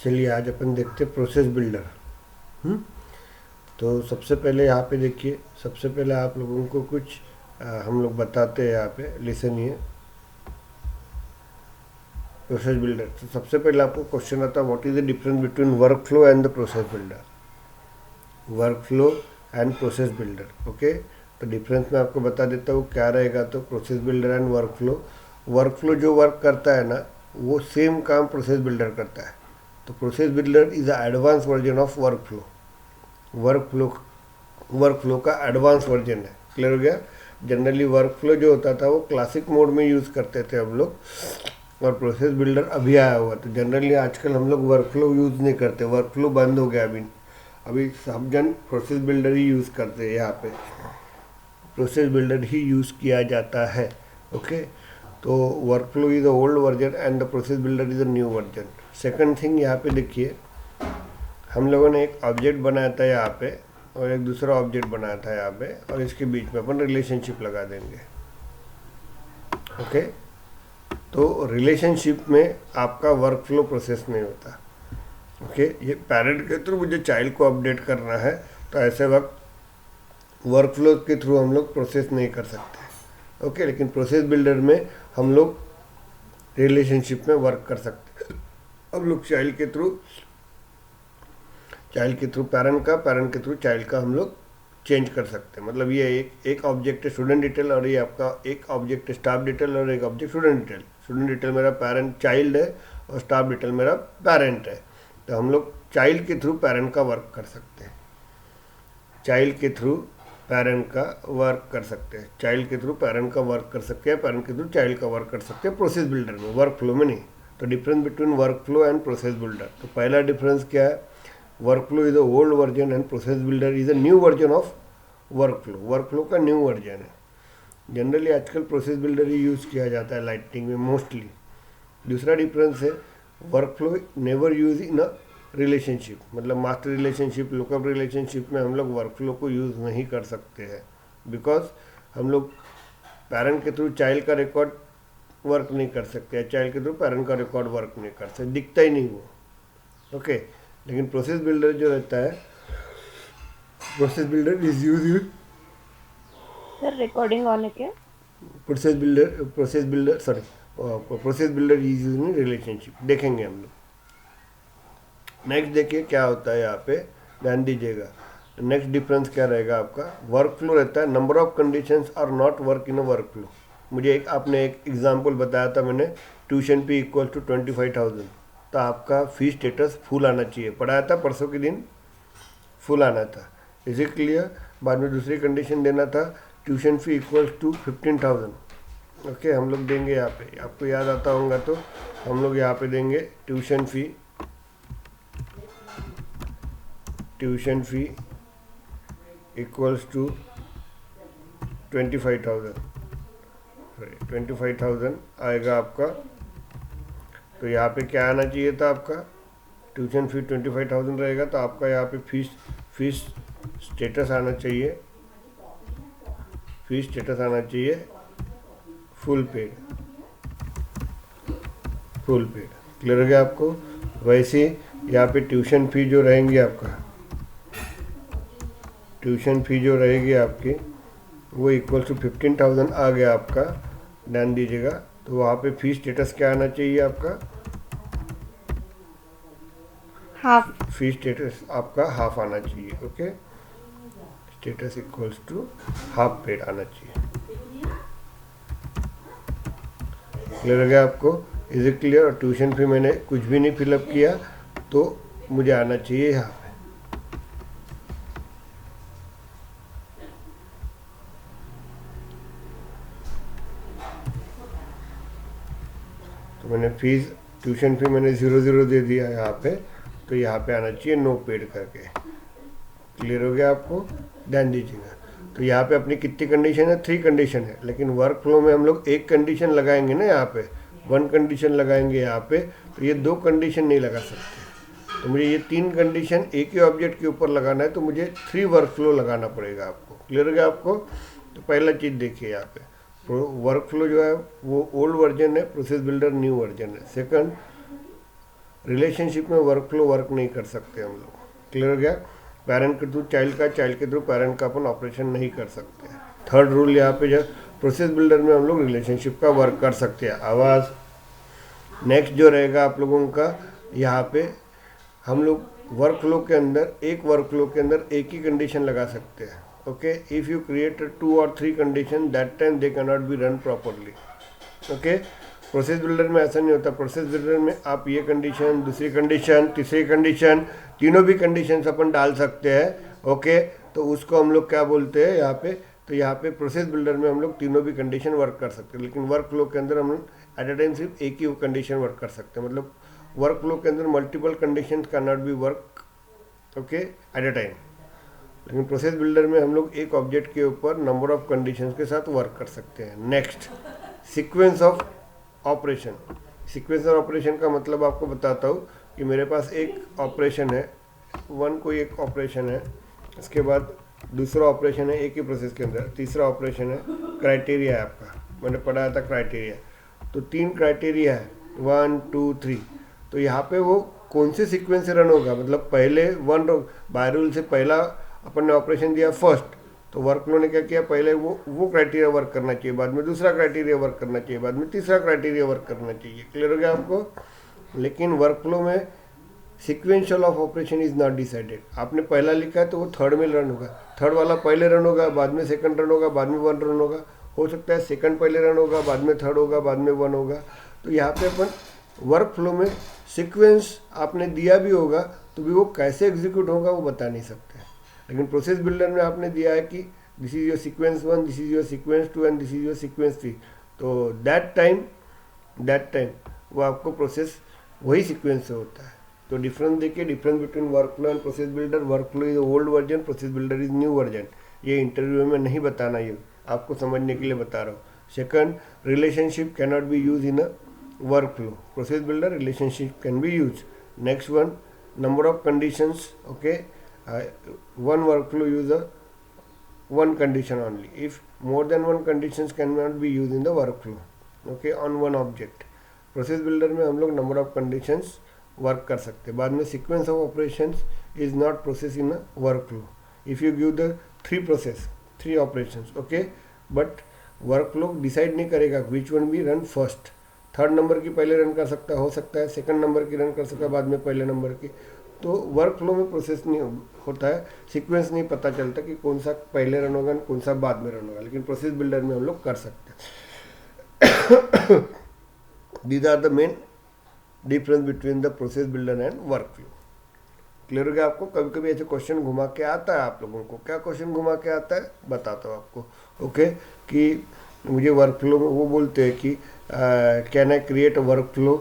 चलिए आज अपन देखते हैं प्रोसेस बिल्डर। तो सबसे पहले यहाँ पे देखिए, सबसे पहले आप लोगों को कुछ हम लोग बताते हैं। यहाँ पे लिसनिए, प्रोसेस बिल्डर। तो सबसे पहले आपको क्वेश्चन आता है, what is the difference between work flow and the process builder. Work flow and process builder, okay. तो डिफरेंस मैं आपको बता देता हूँ क्या रहेगा। तो process builder and work flow जो वर्क करता है ना, वो सेम काम प्रोसेस बिल्डर करता है। तो process builder is a advance version of work flow. Work flow का एडवांस वर्जन है। क्लियर हो गया। जनरली वर्क फ्लो जो होता था वो क्लासिक मोड में यूज़ करते थे हम लोग, और प्रोसेस बिल्डर अभी आया हुआ। तो जनरली आजकल हम लोग वर्क फ्लो यूज़ नहीं करते, वर्क फ्लो बंद हो गया। अभी सब जन प्रोसेस बिल्डर ही यूज़ करते हैं। यहाँ पे प्रोसेस बिल्डर ही यूज़ किया जाता है, ओके। तो work flow is the old version and the process builder is the new version. Second thing, यहाँ पे देखिए, हम लोगों ने एक ऑब्जेक्ट बनाया था यहाँ पे, और एक दूसरा ऑब्जेक्ट बनाया था यहाँ पे, और इसके बीच में अपन रिलेशनशिप लगा देंगे, ओके। तो रिलेशनशिप में आपका वर्क फ्लो प्रोसेस नहीं होता, ओके। ये पेरेंट के थ्रू मुझे चाइल्ड को अपडेट करना है, तो ऐसे वक्त वर्क फ्लो के थ्रू हम लोग प्रोसेस नहीं कर सकते, ओके। लेकिन प्रोसेस बिल्डर में हम लोग रिलेशनशिप में वर्क कर सकते हैं। हम लोग चाइल्ड के थ्रू पेरेंट के थ्रू चाइल्ड का हम लोग चेंज कर सकते हैं। मतलब ये एक ऑब्जेक्ट है स्टूडेंट डिटेल, और ये आपका एक ऑब्जेक्ट है स्टाफ डिटेल, और एक object student detail. Student detail मेरा पेरेंट चाइल्ड है, और स्टाफ डिटेल मेरा पेरेंट है। तो हम लोग चाइल्ड के थ्रू पेरेंट का वर्क कर सकते हैं, चाइल्ड के थ्रू पेरेंट का वर्क कर सकते हैं, चाइल्ड के थ्रू पेरेंट का वर्क कर सकते हैं, पेरेंट के थ्रू चाइल्ड का वर्क कर सकते हैं प्रोसेस बिल्डर में, वर्क फ्लो में नहीं। तो difference between work flow and process builder. तो पहला डिफरेंस क्या है, work flow is a old version and process builder is a new version of work flow. Work flow का न्यू वर्जन है। जनरली आजकल प्रोसेस बिल्डर ही use किया जाता है लाइटिंग में मोस्टली। दूसरा डिफरेंस है, work flow never use in a relationship. मतलब मास्टर रिलेशनशिप, लुकअप रिलेशनशिप में हम लोग वर्क फ्लो को यूज़ नहीं कर सकते हैं, बिकॉज हम लोग पेरेंट के थ्रू चाइल्ड का रिकॉर्ड वर्क नहीं कर सकते हैं, चाइल्ड के थ्रू पेरेंट का रिकॉर्ड वर्क नहीं कर सकते, दिखता ही नहीं वो, ओके। लेकिन प्रोसेस बिल्डर जो रहता है, process builder is use sir recording on है क्या? Process builder sorry, process builder is use in relationship. देखेंगे हम लोग। नेक्स्ट देखिए क्या होता है यहाँ पे, ध्यान दीजिएगा। नेक्स्ट डिफरेंस क्या रहेगा आपका, वर्क फ्लो रहता है number of conditions are not work in a work flow. मुझे आपने एक एग्जांपल बताया था मैंने, ट्यूशन फी इक्वल टू 25,000। तो आपका फी स्टेटस फुल आना चाहिए, पढ़ाया था परसों के दिन, फुल आना था। Is it clear. बाद में दूसरी कंडीशन देना था, tuition fee equal to 15,000, okay. हम लोग देंगे यहाँ पे, आपको याद आता होगा तो हम लोग यहाँ पे देंगे tuition fee equals to 25,000, sorry 25,000 आएगा आपका। तो यहाँ पे क्या आना चाहिए था आपका, ट्यूशन फी 25,000 रहेगा, तो आपका यहाँ पे फीस स्टेटस आना चाहिए, फीस स्टेटस आना चाहिए फुल पेड। क्लियर हो गया आपको। वैसे यहाँ पे ट्यूशन फी जो रहेंगी आपका, ट्यूशन फी जो रहेगी आपकी, वो इक्वल टू 15,000 आ गया आपका। ध्यान दीजिएगा। तो वहाँ पे फी स्टेटस क्या आना चाहिए आपका, हाफ। फी स्टेटस आपका हाफ आना चाहिए, okay. Status equals to half paid आना चाहिए। क्लियर हो गया आपको। Is it clear. और ट्यूशन फी मैंने कुछ भी नहीं फिलअप किया, तो मुझे आना चाहिए यहाँ पे। तो मैंने फीस, ट्यूशन फी मैंने 0 दे दिया यहाँ पे, तो यहाँ पे आना चाहिए नो पेड करके। क्लियर हो गया आपको। ध्यान दीजिएगा। तो यहाँ पे अपनी कितनी कंडीशन है, 3 कंडीशन है। लेकिन वर्क फ्लो में हम लोग एक कंडीशन लगाएंगे ना, यहाँ पे 1 कंडीशन लगाएंगे यहाँ पे, तो ये 2 कंडीशन नहीं लगा सकते। तो मुझे ये 3 कंडीशन एक ही ऑब्जेक्ट के ऊपर लगाना है, तो मुझे 3 वर्क फ्लो लगाना पड़ेगा आपको। क्लियर हो गया आपको। तो पहला चीज़ देखिए यहाँ पे, वर्क फ्लो जो है वो ओल्ड वर्जन है, प्रोसेस बिल्डर न्यू वर्जन है। सेकंड, रिलेशनशिप में वर्क फ्लो वर्क नहीं कर सकते हम लोग। क्लियर हो गया? पेरेंट के थ्रू चाइल्ड का, चाइल्ड के थ्रू पेरेंट का अपन ऑपरेशन नहीं कर सकते। थर्ड रूल यहाँ पे जो प्रोसेस बिल्डर में हम लोग रिलेशनशिप का वर्क कर सकते हैं। आवाज़ नेक्स्ट जो रहेगा आप लोगों का, यहाँ पे हम लोग वर्क फ्लो के अंदर, एक वर्क फ्लो के अंदर एक ही कंडीशन लगा सकते हैं। Okay, if you create 2 or 3 condition, that time they can not be run properly. Okay, process builder में ऐसा नहीं होता। प्रोसेस बिल्डर में आप ये कंडीशन, दूसरी कंडीशन, तीसरी कंडीशन, तीनों भी कंडीशन अपन डाल सकते हैं। ओके, तो उसको हम लोग क्या बोलते हैं यहाँ पे, तो यहाँ पे प्रोसेस बिल्डर में हम लोग तीनों भी कंडीशन वर्क कर सकते हैं, लेकिन वर्क फ्लो के अंदर हम एट अ टाइम सिर्फ एक ही कंडीशन वर्क कर सकते हैं। मतलब वर्क फ्लो के अंदर multiple condition can not be work, okay, eight a time. लेकिन प्रोसेस बिल्डर में हम लोग एक ऑब्जेक्ट के ऊपर नंबर ऑफ कंडीशंस के साथ वर्क कर सकते हैं। Next, sequence of operation. Sequence of operation का मतलब आपको बताता हूँ कि मेरे पास एक ऑपरेशन है, कोई एक ऑपरेशन है, इसके बाद दूसरा ऑपरेशन है एक ही प्रोसेस के अंदर, तीसरा ऑपरेशन है, क्राइटेरिया है आपका, मैंने पढ़ाया था क्राइटेरिया। तो 3 क्राइटेरिया है, 1 2 3। तो यहाँ पे वो कौन से सीक्वेंस से रन होगा, मतलब पहले बाय रूल से पहला अपन ने ऑपरेशन दिया फर्स्ट, तो वर्क फ्लो ने क्या किया, पहले वो क्राइटेरिया वर्क करना चाहिए, बाद में दूसरा क्राइटेरिया वर्क करना चाहिए, बाद में तीसरा क्राइटेरिया वर्क करना चाहिए। क्लियर हो गया आपको? लेकिन वर्क फ्लो में sequential of operation is not decided. आपने पहला लिखा है तो वो थर्ड में रन होगा, थर्ड वाला पहले रन होगा, बाद में सेकंड रन होगा, बाद में 1 रन होगा। हो सकता है सेकंड पहले रन होगा, बाद में थर्ड होगा, बाद में 1 होगा। तो यहाँ पे अपन वर्क फ्लो में सीक्वेंस आपने दिया भी होगा तो भी वो कैसे एग्जीक्यूट होगा वो बता नहीं सकते। लेकिन प्रोसेस बिल्डर में आपने दिया है कि this is your sequence 1, this is your sequence 2 and this is your sequence 3। तो दैट टाइम वो आपको प्रोसेस वही सीक्वेंस से होता है। तो डिफरेंस देखिए, difference between work flow and process builder. Work flow is old version, process builder is new version. ये इंटरव्यू में नहीं बताना, ये आपको समझने के लिए बता रहा हूँ। Second, relationship can not be use in a work flow, process builder relationship can be use. Next one, number of conditions. Okay, one workflow use one condition only. If more than one conditions cannot be used in the workflow, okay, on one object. Process builder में हम लोग number of conditions work कर सकते हैं। बाद में sequence of operations is not process in a workflow. If you give the 3 operations, okay, but workflow decide नहीं करेगा which one be run first. Third number की पहले रन कर सकता हो सकता है, सेकंड नंबर की रन कर सकता है, बाद में पहले नंबर की। तो वर्क फ्लो में प्रोसेस नहीं होता है, सीक्वेंस नहीं पता चलता कि कौन सा पहले रन होगा कौन सा बाद में रन होगा। लेकिन प्रोसेस बिल्डर में हम लोग कर सकते हैं। These are the main difference between the process builder and work flow. Clear हो गया आपको? कभी कभी ऐसे क्वेश्चन घुमा के आता है आप लोगों को। क्या क्वेश्चन घुमा के आता है बताता हूँ आपको। ओके, कि मुझे वर्क फ्लो में वो बोलते हैं कि can I create a work flow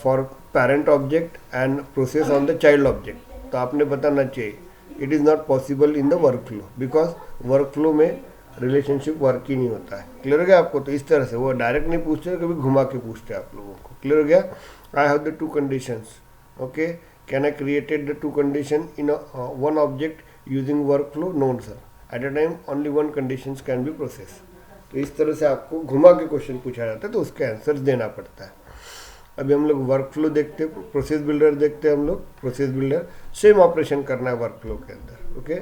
for parent object and process on the child object. तो आपने बताना चाहिए it is not possible in the work flow, because work flow में रिलेशनशिप वर्क ही नहीं होता है। क्लियर हो गया आपको? तो इस तरह से वो डायरेक्ट नहीं पूछते, कभी घुमा के पूछते हैं आप लोगों को। क्लियर हो गया? I have the 2 conditions. Okay, can I created the 2 condition in one object using work flow? No sir, at a time only 1 condition can be process. तो इस तरह से आपको घुमा के क्वेश्चन पूछा जाता है तो उसके आंसर देना पड़ता है। अभी हम लोग वर्क फ्लो देखते हैं, प्रोसेस बिल्डर देखते हैं हम लोग। प्रोसेस बिल्डर सेम ऑपरेशन करना है वर्क फ्लो के अंदर। ओके,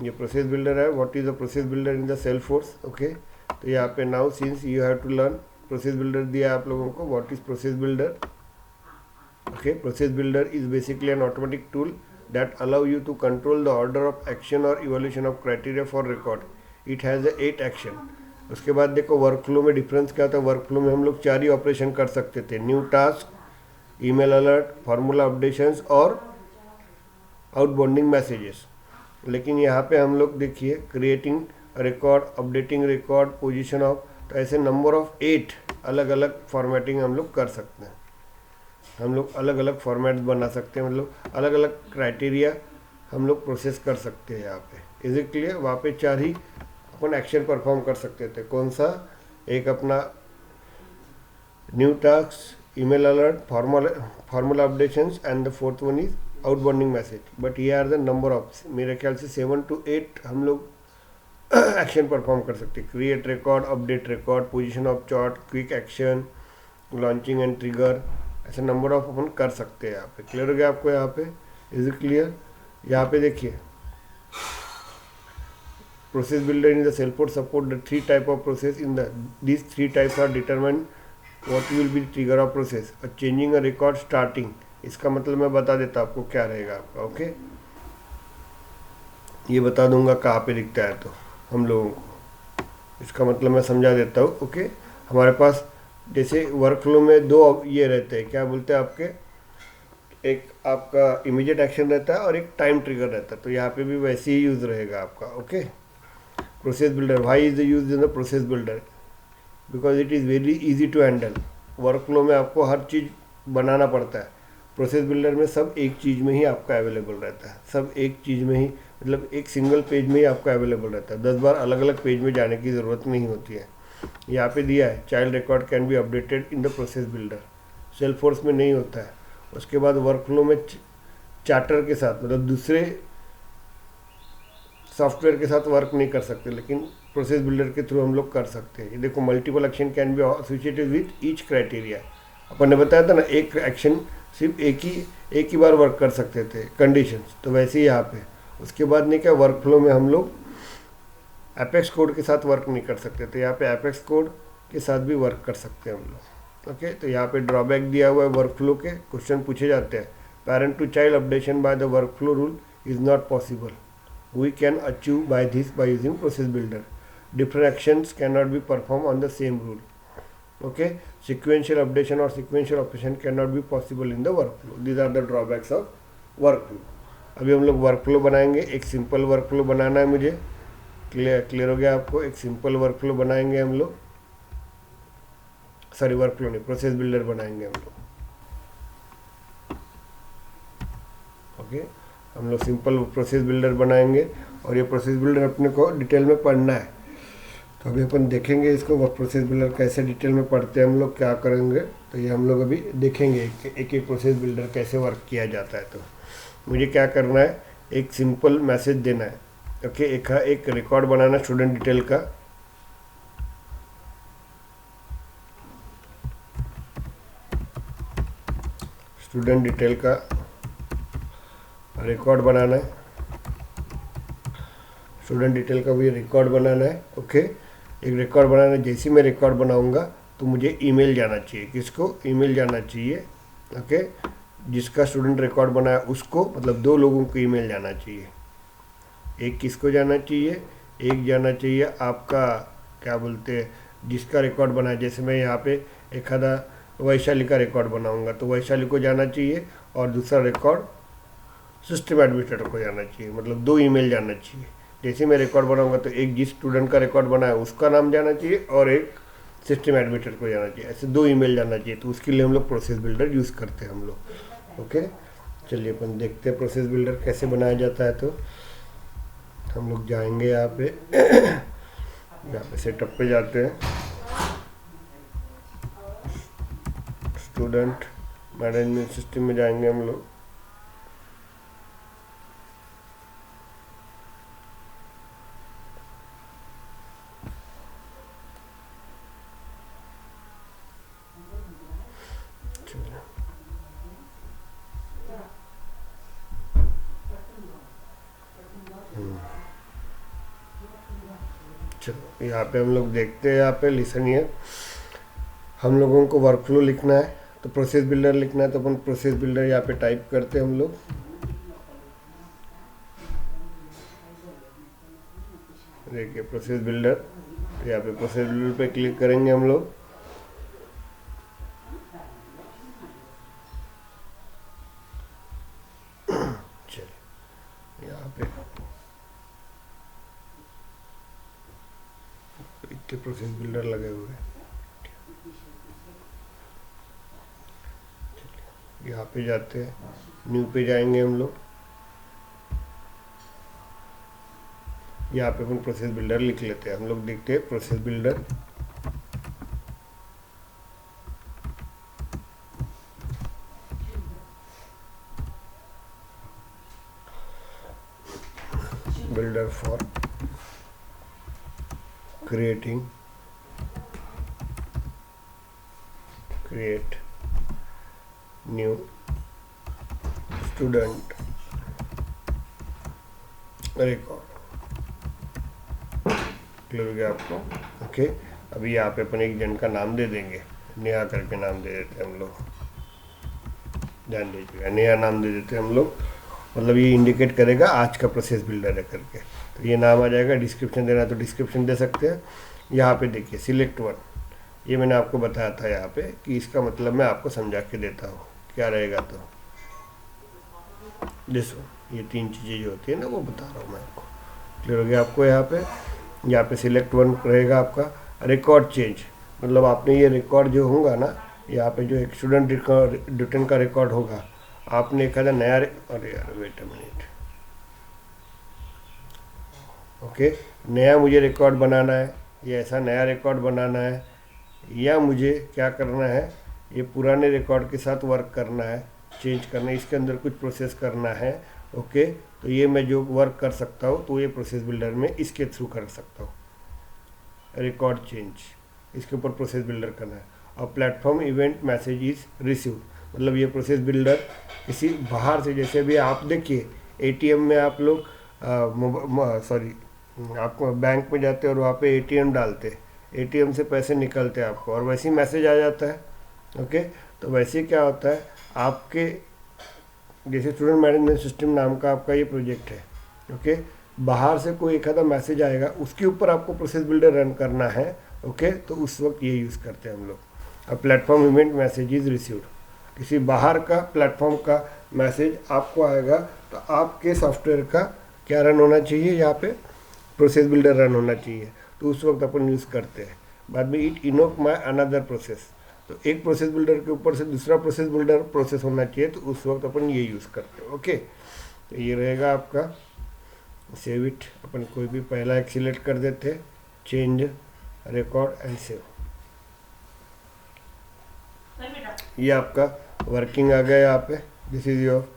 ये प्रोसेस बिल्डर है। What is the process builder in the Salesforce? Okay, तो यहाँ पे now since you have to learn process builder दिया है आप लोगों को। What is process builder? Okay, process builder is basically an automatic tool that allow you to control the order of action और evolution of criteria for record. It has 8 action. उसके बाद देखो work flow में difference क्या था। Work flow में हम लोग 4 ही ऑपरेशन कर सकते थे, new task, email alert, formula updations और आउटबाउंडिंग मैसेजेस। लेकिन यहाँ पे हम लोग देखिए creating record, updating record, position of, तो ऐसे नंबर ऑफ 8 अलग अलग फॉर्मेटिंग हम लोग कर सकते हैं। हम लोग अलग अलग फॉर्मेट्स बना सकते हैं, मतलब अलग अलग क्राइटेरिया हम लोग प्रोसेस कर सकते हैं। यहाँ पे इज इट क्लियर? वहाँ पे 4 ही अपन एक्शन परफॉर्म कर सकते थे। कौन सा? एक अपना new task, email alert, formula updations and the 4th one is outbounding message. But ये आर द नंबर ऑफ, मेरे ख्याल से 7 to 8 हम लोग एक्शन परफॉर्म कर सकते हैं। Create record, update record, position of chart, quick action, launching and trigger, ऐसे नंबर ऑफ अपन कर सकते हैं यहाँ पे। क्लियर हो गया आपको यहाँ पे? Is it clear? यहाँ पे देखिए, process builder in the Salesforce support the three type of process in the these three types are determined what will be the trigger of process और changing a record starting, इसका मतलब मैं बता देता आपको क्या रहेगा आपका। ओके, ये बता दूंगा कहाँ पे दिखता है तो हम लोगों को, इसका मतलब मैं समझा देता हूँ। ओके, हमारे पास जैसे वर्कफ्लो में दो ये रहते हैं, क्या बोलते हैं आपके, एक आपका इमीडिएट एक्शन रहता है और एक टाइम ट्रिगर रहता है, तो यहाँ पे भी वैसे ही यूज़ रहेगा आपका। Okay, process builder, why is the use in the process builder? Because it is very easy to handle. Workflow में आपको हर चीज़ बनाना पड़ता है, प्रोसेस बिल्डर में सब एक चीज़ में ही आपका अवेलेबल रहता है, सब एक चीज़ में ही, मतलब एक सिंगल पेज में ही आपका अवेलेबल रहता है, 10 बार अलग अलग पेज में जाने की ज़रूरत नहीं होती है। यहाँ पे दिया है child record can be updated in the process builder, Salesforce में नहीं होता है। उसके बाद वर्कफ्लो में चार्टर के साथ, मतलब दूसरे सॉफ्टवेयर के साथ वर्क नहीं कर सकते, लेकिन प्रोसेस बिल्डर के थ्रू हम लोग कर सकते हैं। ये देखो, multiple action can be associated with each criteria. अपन ने बताया था ना, एक एक्शन सिर्फ एक ही बार वर्क कर सकते थे कंडीशंस, तो वैसे ही यहाँ पे उसके बाद नहीं क्या, वर्कफ्लो में हम लोग एपेक्स कोड के साथ वर्क नहीं कर सकते, तो यहाँ पे एपेक्स कोड के साथ भी वर्क कर सकते हैं हम लोग। ओके, तो यहाँ पे ड्रॉबैक दिया हुआ है वर्कफ्लो के, क्वेश्चन पूछे जाते हैं, parent to child updation by the workflow rule is not possible, we can achieve by this by using process builder, different actions cannot be performed on the same rule. Okay, sequential updation or sequential operation cannot be possible in the workflow. These are the drawbacks of workflow. अभी हम लोग workflow बनाएंगे, एक simple workflow बनाना है मुझे। Clear हो गया आपको? एक सिंपल वर्कफ्लो बनाएंगे हम लोग, सॉरी वर्कफ्लो नहीं, प्रोसेस बिल्डर बनाएंगे हम लोग। ओके, हम लोग सिंपल प्रोसेस बिल्डर बनाएंगे और ये प्रोसेस बिल्डर अपने को डिटेल में पढ़ना है, तो अभी अपन देखेंगे इसको, वो प्रोसेस बिल्डर कैसे डिटेल में पढ़ते हैं हम लोग, क्या करेंगे, तो ये हम लोग अभी देखेंगे एक एक प्रोसेस बिल्डर कैसे वर्क किया जाता है। तो मुझे क्या करना है, एक सिंपल मैसेज देना है। ओके, एक रिकॉर्ड बनाना स्टूडेंट डिटेल का, स्टूडेंट डिटेल का रिकॉर्ड बनाना है, स्टूडेंट डिटेल का भी रिकॉर्ड बनाना है। ओके, एक रिकॉर्ड बनाना है, जैसे मैं रिकॉर्ड बनाऊंगा तो मुझे ईमेल जाना चाहिए, किसको? ईमेल जाना चाहिए। ओके, जिसका स्टूडेंट रिकॉर्ड बनाया उसको, मतलब दो लोगों को ईमेल जाना चाहिए। एक किसको जाना चाहिए? एक जाना चाहिए आपका, क्या बोलते हैं, जिसका रिकॉर्ड बनाया, जैसे मैं यहाँ पे एक आधा वैशाली का रिकॉर्ड बनाऊंगा तो वैशाली को जाना चाहिए, और दूसरा रिकॉर्ड सिस्टम एडमिनिस्ट्रेटर को जाना चाहिए, मतलब दो ईमेल जाना चाहिए। जैसे मैं रिकॉर्ड बनाऊंगा तो एक जिस स्टूडेंट का रिकॉर्ड बनाया उसका नाम जाना चाहिए और एक सिस्टम एडमिनिस्ट्रेटर को जाना चाहिए, ऐसे दो ईमेल जाना चाहिए। तो उसके लिए हम लोग प्रोसेस बिल्डर यूज़ करते हैं हम लोग। ओके, चलिए अपन देखते हैं प्रोसेस बिल्डर कैसे बनाया जाता है। तो हम लोग जाएंगे यहाँ पे सेटअप पे जाते हैं, स्टूडेंट मैनेजमेंट सिस्टम में जाएंगे हम लोग। चलो यहाँ पे हम लोग देखते हैं, यहाँ पे लिसन हियर, हम लोगों को वर्कफ्लो लिखना है तो प्रोसेस बिल्डर लिखना है, तो अपन प्रोसेस बिल्डर यहाँ पे टाइप करते हैं हम लोग। देखिए प्रोसेस बिल्डर, यहाँ पे प्रोसेस बिल्डर पे क्लिक करेंगे हम लोग। चलिए यहाँ पे इतने प्रोसेस बिल्डर लगे हुए हैं, यहाँ पे जाते हैं, न्यू पे जाएंगे हम लोग। यहाँ पे अपन प्रोसेस बिल्डर लिख लेते हैं हम लोग, देखते हैं process builder. Builder for create new student record. Clear हो गया आपको? ओके, अभी यहाँ पे अपन एक जन का नाम दे देंगे, नेहा करके नाम दे देते हैं हम लोग। ध्यान दीजिएगा, नेहा नाम दे देते हैं हम लोग, मतलब ये इंडिकेट करेगा आज का प्रोसेस बिल्डर है करके, तो ये नाम आ जाएगा। डिस्क्रिप्शन देना तो डिस्क्रिप्शन दे सकते हैं। यहाँ पे देखिए सिलेक्ट वन, ये मैंने आपको बताया था यहाँ पे कि इसका मतलब मैं आपको समझा के देता हूँ क्या रहेगा। तो देखो ये 3 चीज़ें जो होती है ना वो बता रहा हूँ मैं आपको। क्लियर हो गया आपको? यहाँ पे सिलेक्ट वन रहेगा आपका। रिकॉर्ड चेंज, मतलब आपने ये रिकॉर्ड जो होगा ना, यहाँ पे जो एक स्टूडेंट रिटर्न का रिकॉर्ड होगा, आपने एक नया अरे यार वेट अ मिनट, ओके, नया मुझे रिकॉर्ड बनाना है, ये ऐसा नया रिकॉर्ड बनाना है, या मुझे क्या करना है, ये पुराने रिकॉर्ड के साथ वर्क करना है, चेंज करना है, इसके अंदर कुछ प्रोसेस करना है। ओके, तो ये मैं जो वर्क कर सकता हूँ तो ये प्रोसेस बिल्डर में इसके थ्रू कर सकता हूँ। रिकॉर्ड चेंज, इसके ऊपर प्रोसेस बिल्डर करना है। और platform event message is receive, मतलब ये प्रोसेस बिल्डर किसी बाहर से, जैसे भी आप देखिए एटीएम में आप लोग आप बैंक में जाते हैं और वहाँ पे एटीएम डालते, एटीएम से पैसे निकलते हैं आपको, और वैसे ही मैसेज आ जाता है। ओके, तो वैसे क्या होता है आपके, जैसे स्टूडेंट मैनेजमेंट सिस्टम नाम का आपका ये प्रोजेक्ट है। ओके, बाहर से कोई एक आधा मैसेज आएगा, उसके ऊपर आपको प्रोसेस बिल्डर रन करना है। ओके, तो उस वक्त ये यूज़ करते हैं हम लोग। अब platform event message is received, किसी बाहर का प्लेटफॉर्म का मैसेज आपको आएगा, तो आपके सॉफ्टवेयर का क्या रन होना चाहिए, यहाँ पे प्रोसेस बिल्डर रन होना चाहिए, तो उस वक्त अपन यूज़ करते हैं। बाद में it Enoch my another process, तो एक प्रोसेस बिल्डर के ऊपर से दूसरा प्रोसेस बिल्डर प्रोसेस होना चाहिए, तो उस वक्त अपन ये यूज़ करते हैं। ओके, तो ये रहेगा आपका सेव इट, अपन कोई भी पहला एक सिलेक्ट कर देते, चेंज रिकॉर्ड एंड सेव। ये आपका वर्किंग आ गया यहाँ पे, दिस इज योर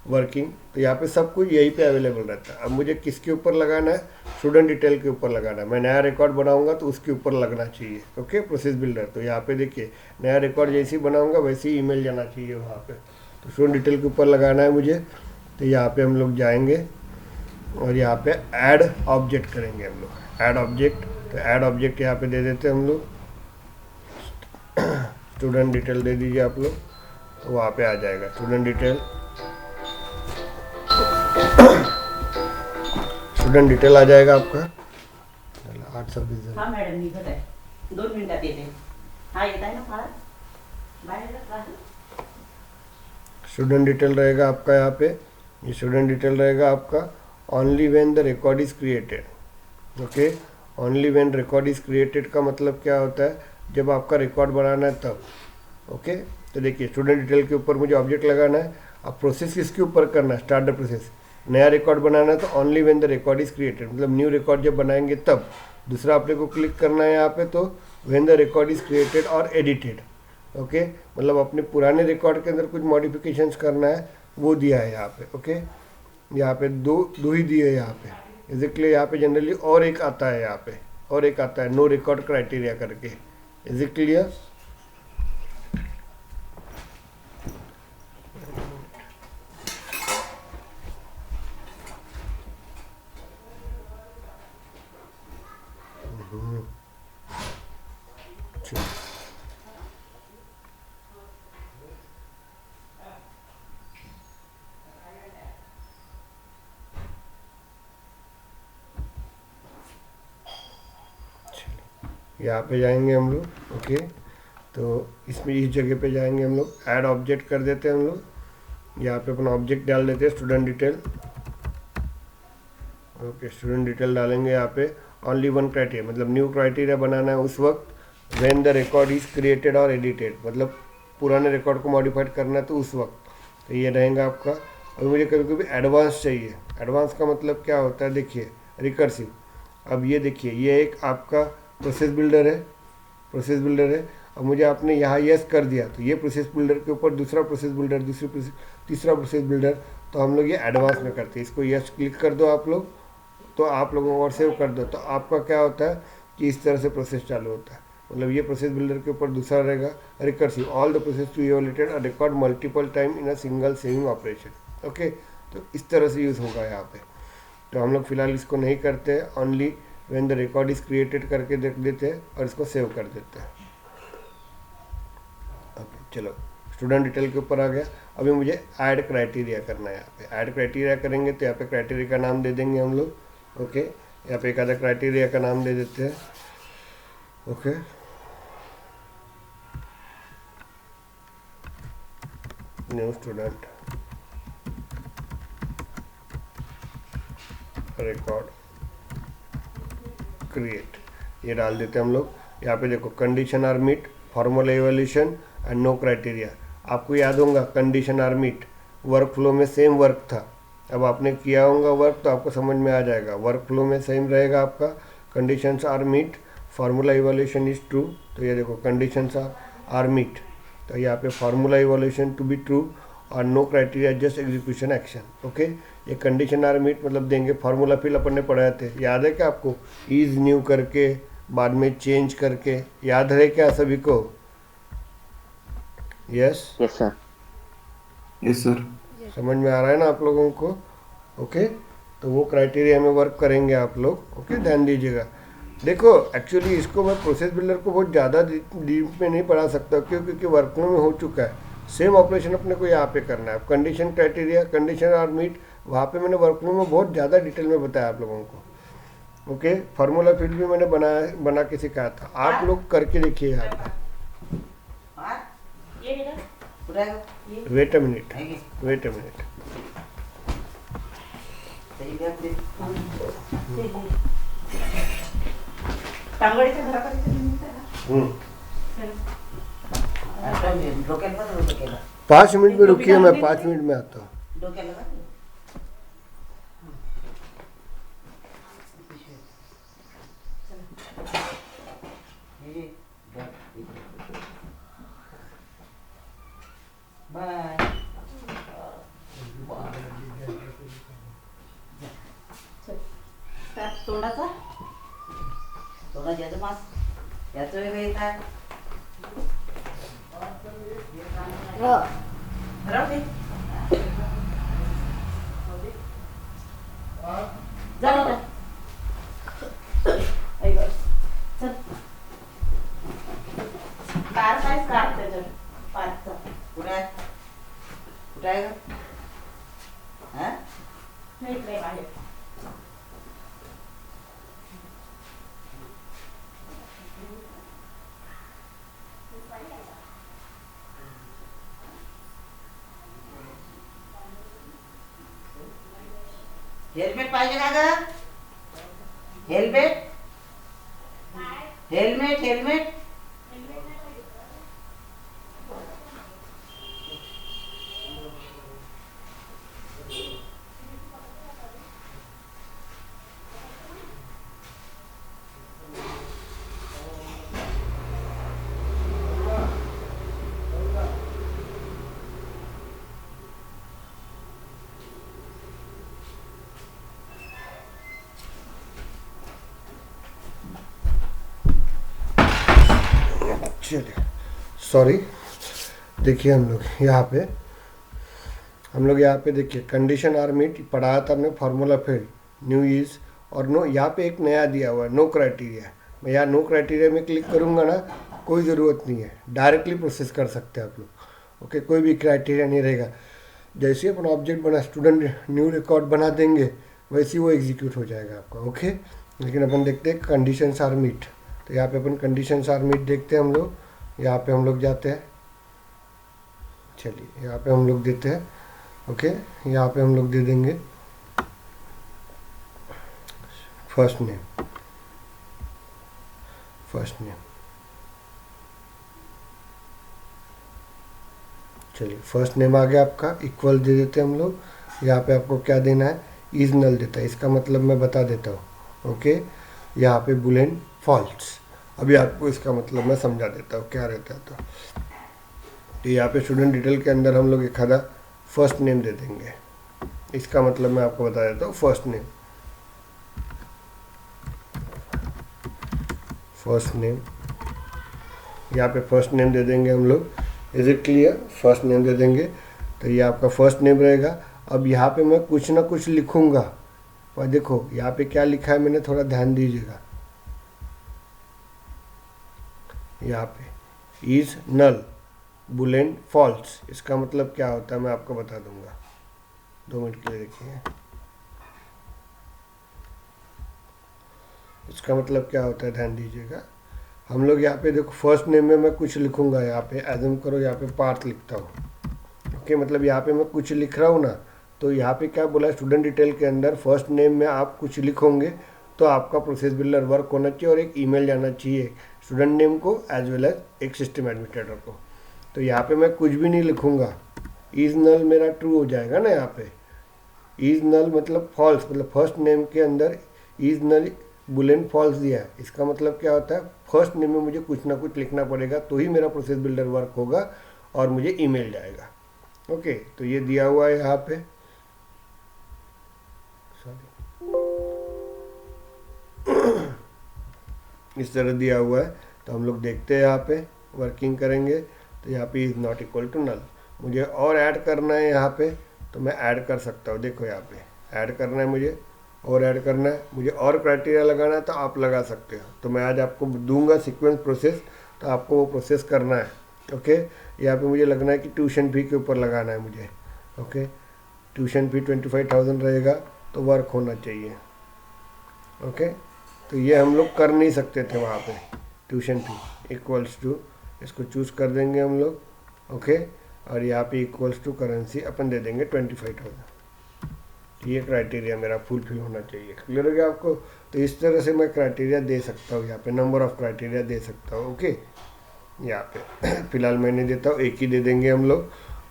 वर्किंग। तो यहाँ पे सब कुछ यहीं पे अवेलेबल रहता है। अब मुझे किसके ऊपर लगाना है, स्टूडेंट डिटेल के ऊपर लगाना है। मैं नया रिकॉर्ड बनाऊंगा तो उसके ऊपर लगना चाहिए। ओके, प्रोसेस बिल्डर, तो यहाँ पे देखिए नया रिकॉर्ड जैसे ही बनाऊंगा वैसे ही ईमेल जाना चाहिए वहाँ पे, तो स्टूडेंट डिटेल के ऊपर लगाना है मुझे। तो यहाँ पे हम लोग जाएंगे और यहाँ पे ऐड ऑब्जेक्ट करेंगे हम लोग, ऐड ऑब्जेक्ट। तो ऐड ऑब्जेक्ट यहाँ पे दे देते हैं हम लोग, स्टूडेंट डिटेल दे दीजिए आप लोग, तो वहाँ पे आ जाएगा स्टूडेंट डिटेल। स्टूडेंट डिटेल आ जाएगा आपका 826। हाँ मॅडम, मी इथं आहे, 2 मिनिटात येते। हा येत आहे ना फार बाहेर। स्टूडेंट डिटेल रहेगा आपका यहाँ पे, ये स्टूडेंट डिटेल रहेगा आपका। Only when the record is created. Okay, only when record is created का मतलब क्या होता है, जब आपका रिकॉर्ड बनाना है तब। ओके, तो देखिए स्टूडेंट डिटेल के ऊपर मुझे ऑब्जेक्ट लगाना है। अब प्रोसेस किसके ऊपर करना है, स्टार्ट द प्रोसेस, नया रिकॉर्ड बनाना है, तो only when the record is created, मतलब न्यू रिकॉर्ड जब बनाएंगे तब। दूसरा अपने को क्लिक करना है यहाँ पे, तो when the record is created और एडिटेड। ओके, मतलब अपने पुराने रिकॉर्ड के अंदर कुछ मॉडिफिकेशंस करना है, वो दिया है यहाँ पे। ओके, यहाँ पे दो ही दिए है यहाँ पे, इजिकली यहाँ पे जनरली और एक आता है, यहाँ पे और एक आता है नो रिकॉर्ड क्राइटेरिया करके। Is it clear? यहाँ पे जाएंगे हम लोग। ओके, तो इसमें इस जगह पे जाएंगे हम लोग, ऐड ऑब्जेक्ट कर देते हैं हम लोग। यहाँ पे अपना ऑब्जेक्ट डाल देते हैं student detail. Okay, student detail डालेंगे यहाँ पे। ओनली वन क्राइटेरिया, मतलब न्यू क्राइटेरिया बनाना है उस वक्त when the record is created और एडिटेड, मतलब पुराने रिकॉर्ड को मॉडिफाइड करना है तो उस वक्त। तो ये रहेगा आपका। और मुझे कभी कभी एडवांस चाहिए, एडवांस का मतलब क्या होता है, देखिए रिकर्सिव। अब ये देखिए ये एक आपका प्रोसेस बिल्डर है, प्रोसेस बिल्डर है। अब मुझे आपने यहाँ यस कर दिया, तो ये प्रोसेस बिल्डर के ऊपर दूसरा प्रोसेस बिल्डर, तीसरा प्रोसेस बिल्डर, तो हम लोग ये एडवांस में करते हैं। इसको यस क्लिक कर दो आप लोग, तो आप लोगों को और सेव कर दो, तो आपका क्या होता है कि इस तरह से प्रोसेस चालू होता है। मतलब ये प्रोसेस बिल्डर के ऊपर दूसरा रहेगा recursive, all the process to evaluated और record multiple time in a single saving operation. Okay, तो इस तरह से यूज़ होगा यहाँ पे। तो हम लोग फिलहाल इसको नहीं करते हैं, only when the record is created करके देख देते हैं और इसको सेव कर देते हैं। ओके चलो, स्टूडेंट डिटेल के ऊपर आ गया। अभी मुझे ऐड क्राइटेरिया करना है। यहाँ पे ऐड क्राइटेरिया करेंगे तो यहाँ पे क्राइटेरिया का नाम दे देंगे हम लोग। ओके, यहाँ पे एक आधा क्राइटेरिया का नाम दे देते हैं। Okay, new student record create, ये डाल देते हैं हम लोग। यहाँ पे देखो condition are met, formula evaluation and no criteria. आपको याद होगा condition are met, work flow में सेम वर्क था। अब आपने किया होगा वर्क तो आपको समझ में आ जाएगा, वर्क फ्लो में सेम रहेगा आपका। Conditions are meet, formula evaluation is true, तो ये देखो कंडीशंस आर मीट, तो यहाँ पे formula evaluation to be true और no criteria just execution action. Okay, ये कंडीशन आर मीट मतलब देंगे। फार्मूला फिल अपन ने पढ़ाए थे, याद है क्या आपको? इज न्यू करके बाद में चेंज करके, याद है क्या सभी को? Yes yes sir. Yes sir. समझ में आ रहा है ना आप लोगों को? ओके, तो वो क्राइटेरिया में वर्क करेंगे आप लोग। ओके, ध्यान दीजिएगा। देखो एक्चुअली इसको मैं प्रोसेस बिल्डर को बहुत ज़्यादा डीप में नहीं पढ़ा सकता, क्यों? क्योंकि वर्कफ्लो में हो चुका है। सेम ऑपरेशन अपने को यहाँ पे करना है। Condition criteria, condition are meet, वहाँ पे मैंने वर्कफ्लो में बहुत ज़्यादा डिटेल में बताया आप लोगों को। ओके, फार्मूला फिल भी मैंने बना के सिखाया था, आप लोग करके देखिए यहाँ पे। Wait a minute, wait a minute. टांगडीच्या घराकडे डोक्याला बदल केलं 5 मिनट में रुकिए, मैं 5 मिनट में आता हूँ। डोक्याला बदल बाय तोंडाचा तोंडाचा मास याचं वेगळं येत आहे। राहू दे जाऊ दे ऐक चल कार साईज काढ त्याच्यात पाचचा कुठे आहे कुठे आहे हा नाही इकडे आहे हेल्मेट पाहिजे का ग? हेल्मेट हेल्मेट हेल्मेट चलिए, सॉरी। देखिए हम लोग यहाँ पे देखिए कंडीशन आर मीट पढ़ाया था हमने, फार्मूला फिल, न्यू इज और नो। यहाँ पे एक नया दिया हुआ है नो क्राइटेरिया। मैं यहाँ नो क्राइटेरिया में क्लिक करूँगा ना, कोई ज़रूरत नहीं है, डायरेक्टली प्रोसेस कर सकते हैं आप लोग। ओके, कोई भी क्राइटेरिया नहीं रहेगा। जैसे अपन ऑब्जेक्ट बना, स्टूडेंट न्यू रिकॉर्ड बना देंगे, वैसे ही वो एग्जीक्यूट हो जाएगा आपका। ओके, लेकिन अपन देखते हैं कंडीशंस आर मीट, तो यहाँ पे अपन कंडीशंस आर मीट देखते हैं हम लोग। यहाँ पे हम लोग जाते हैं, चलिए यहाँ पे हम लोग देते हैं। ओके, यहाँ पे हम लोग दे देंगे फर्स्ट नेम, फर्स्ट नेम। चलिए फर्स्ट नेम आ गया आपका, इक्वल दे देते हैं हम लोग। यहाँ पे आपको क्या देना है? इज नल देता है, इसका मतलब मैं बता देता हूँ। ओके, यहाँ पे बुलेन फॉल्स। अभी आपको इसका मतलब मैं समझा देता हूँ क्या रहता है। तो यहाँ पे स्टूडेंट डिटेल के अंदर हम लोग एक आधा फर्स्ट नेम दे देंगे, इसका मतलब मैं आपको बता देता हूँ। फर्स्ट नेम, फर्स्ट नेम यहाँ पे फर्स्ट नेम दे देंगे हम लोग। Is it clear? First name दे देंगे तो ये आपका फर्स्ट नेम रहेगा। अब यहाँ पे मैं कुछ ना कुछ लिखूँगा और देखो यहाँ पे क्या लिखा है मैंने, थोड़ा ध्यान दीजिएगा। यहाँ पे इज नल बुलेन फॉल्स, इसका मतलब क्या होता है मैं आपको बता दूंगा, 2 मिनट के लिए देखिए। इसका मतलब क्या होता है ध्यान दीजिएगा। हम लोग यहाँ पे देखो फर्स्ट नेम में मैं कुछ लिखूंगा, यहाँ पे एज्यूम करो यहाँ पे पार्थ लिखता हूँ, ओके। मतलब यहाँ पे मैं कुछ लिख रहा हूँ ना, तो यहाँ पे क्या बोला, स्टूडेंट डिटेल के अंदर फर्स्ट नेम में आप कुछ लिखोगे तो आपका प्रोसेस बिल्डर वर्क होना चाहिए और एक ईमेल जाना चाहिए स्टूडेंट नेम को एज वेल एज एक सिस्टम एडमिनिस्ट्रेटर को। तो यहाँ पे मैं कुछ भी नहीं लिखूंगा, इज नल मेरा ट्रू हो जाएगा ना। यहाँ पे इज नल मतलब फॉल्स, मतलब फर्स्ट नेम के अंदर इज नल बुलेन फॉल्स दिया है। इसका मतलब क्या होता है, फर्स्ट नेम में मुझे कुछ ना कुछ लिखना पड़ेगा तो ही मेरा प्रोसेस बिल्डर वर्क होगा और मुझे ईमेल जाएगा, ओके। तो ये दिया हुआ है यहाँ पे, इस तरह दिया हुआ है। तो हम लोग देखते हैं यहाँ पे वर्किंग करेंगे तो यहाँ पे is not equal to null. मुझे और ऐड करना है यहाँ पे तो मैं ऐड कर सकता हूँ। देखो यहाँ पे ऐड करना है मुझे, और ऐड करना है मुझे, और क्राइटेरिया लगाना है तो आप लगा सकते हो। तो मैं आज आपको दूंगा सीक्वेंस प्रोसेस, तो आपको वो प्रोसेस करना है, ओके। यहाँ पे मुझे लगना है कि ट्यूशन फी के ऊपर लगाना है मुझे, ओके। ट्यूशन फी 25,000 रहेगा तो वर्क होना चाहिए, ओके। तो ये हम लोग कर नहीं सकते थे वहाँ पे, ट्यूशन फी इक्वल्स टू, इसको चूज़ कर देंगे हम लोग, ओके। और यहाँ पे इक्वल्स टू करेंसी अपन दे देंगे 25,000। ये क्राइटेरिया मेरा फुलफिल होना चाहिए। क्लियर हो गया आपको? तो इस तरह से मैं क्राइटेरिया दे सकता हूँ, यहाँ पे नंबर ऑफ क्राइटेरिया दे सकता हूँ, ओके। यहाँ पे फिलहाल मैंने देता हूँ, एक ही दे देंगे हम लोग।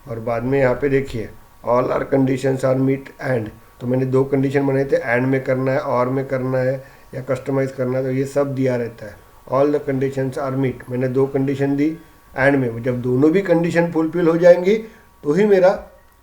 और बाद में यहाँ पे देखिए all are conditions are meet and, तो मैंने 2 कंडीशन बनाए थे, एंड में करना है, और में करना है या कस्टमाइज करना है, तो ये सब दिया रहता है। All the conditions are meet, मैंने 2 कंडीशन दी एंड में, जब दोनों भी कंडीशन फुलफिल हो जाएंगी तो ही मेरा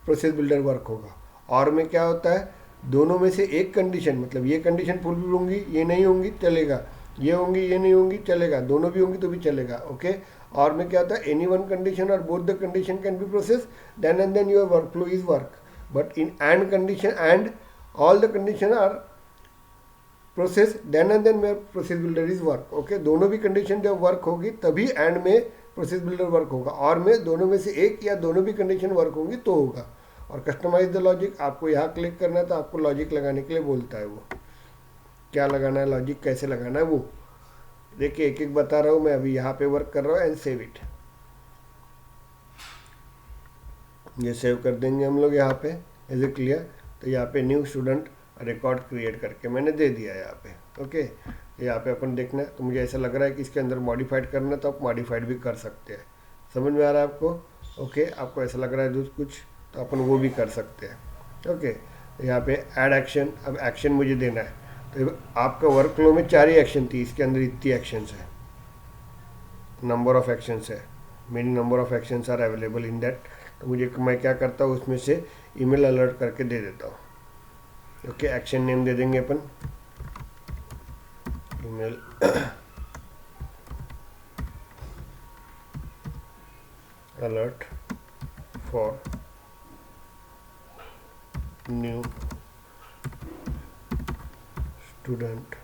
प्रोसेस बिल्डर वर्क होगा। और में क्या होता है, दोनों में से एक कंडीशन, मतलब ये कंडीशन फुलफिल होंगी, ये नहीं होंगी चलेगा, ये होंगी ये नहीं होंगी चलेगा, दोनों भी होंगी तो भी चलेगा, ओके। और में क्या होता है, एनी वन कंडीशन और both the condition can be process then and then your work flow is work. But in and condition and all the condition are process then and then मेरा process builder is work, okay. दोनों भी condition जब work होगी तभी and में process builder work होगा, और में दोनों में से एक या दोनों भी कंडीशन वर्क होंगी तो होगा। और कस्टमाइज द लॉजिक, आपको यहाँ क्लिक करना है तो आपको लॉजिक लगाने के लिए बोलता है, वो क्या लगाना है, लॉजिक कैसे लगाना है वो देखिए, एक एक बता रहा हूँ मैं। अभी यहाँ पे वर्क कर रहा हूँ एंड सेव इट, ये सेव कर देंगे हम लोग यहाँ पे। Is it clear? तो यहाँ पे न्यू स्टूडेंट रिकॉर्ड क्रिएट करके मैंने दे दिया यहाँ पे, ओके। यहाँ पे अपन देखना है, तो मुझे ऐसा लग रहा है कि इसके अंदर मॉडिफाइड करना है तो आप मॉडिफाइड भी कर सकते हैं। समझ में आ रहा है आपको? ओके। आपको ऐसा लग रहा है कुछ तो अपन वो भी कर सकते हैं, ओके। यहाँ पे ऐड एक्शन, अब एक्शन मुझे देना है। तो आपका वर्क फ्लो में 4 ही एक्शन थी, इसके अंदर इतनी एक्शंस है, नंबर ऑफ एक्शंस है, many number of actions are available in that. तो मुझे मैं क्या करता हूँ, उसमें से ईमेल अलर्ट करके दे देता हूँ, ओके। एक्शन नेम दे देंगे अपन, email alert for new student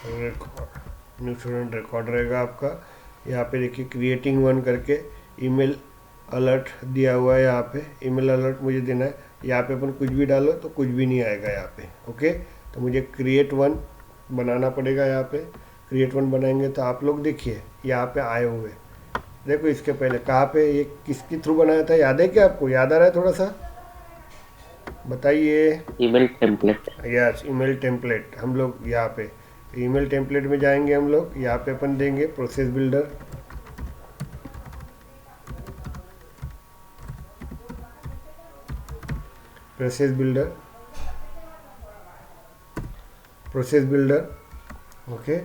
record, new student record रहेगा आपका। यहाँ पे देखिए क्रिएटिंग वन करके ईमेल अलर्ट दिया हुआ है। यहाँ पे ईमेल अलर्ट मुझे देना है, यहाँ पे अपन कुछ भी डालो तो कुछ भी नहीं आएगा यहाँ पे, ओके। तो मुझे क्रिएट वन बनाना पड़ेगा। यहाँ पे क्रिएट वन बनाएंगे तो आप लोग देखिए यहाँ पे आए हुए, देखो इसके पहले कहाँ पे, ये किसके थ्रू बनाया था, याद है क्या आपको? याद आ रहा है थोड़ा सा बताइए? Email template. Yes, email template. हम लोग यहाँ पे ईमेल टेम्पलेट में जाएंगे, हम लोग यहाँ पे अपन देंगे process builder, process builder, process builder, okay.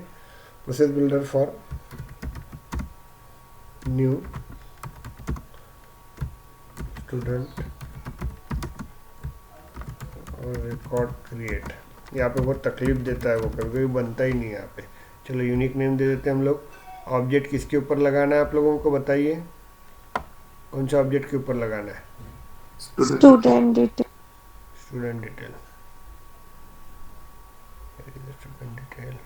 Process builder for new student और रिकॉर्ड क्रिएट, यहाँ पे बहुत तकलीफ देता है, वो कभी कभी बनता ही नहीं है यहाँ पे। चलो यूनिक नेम दे देते हैं हम लोग। ऑब्जेक्ट किसके ऊपर लगाना है आप लोगों को बताइए, कौन सा ऑब्जेक्ट के ऊपर लगाना है? Student detail. Student detail, student detail,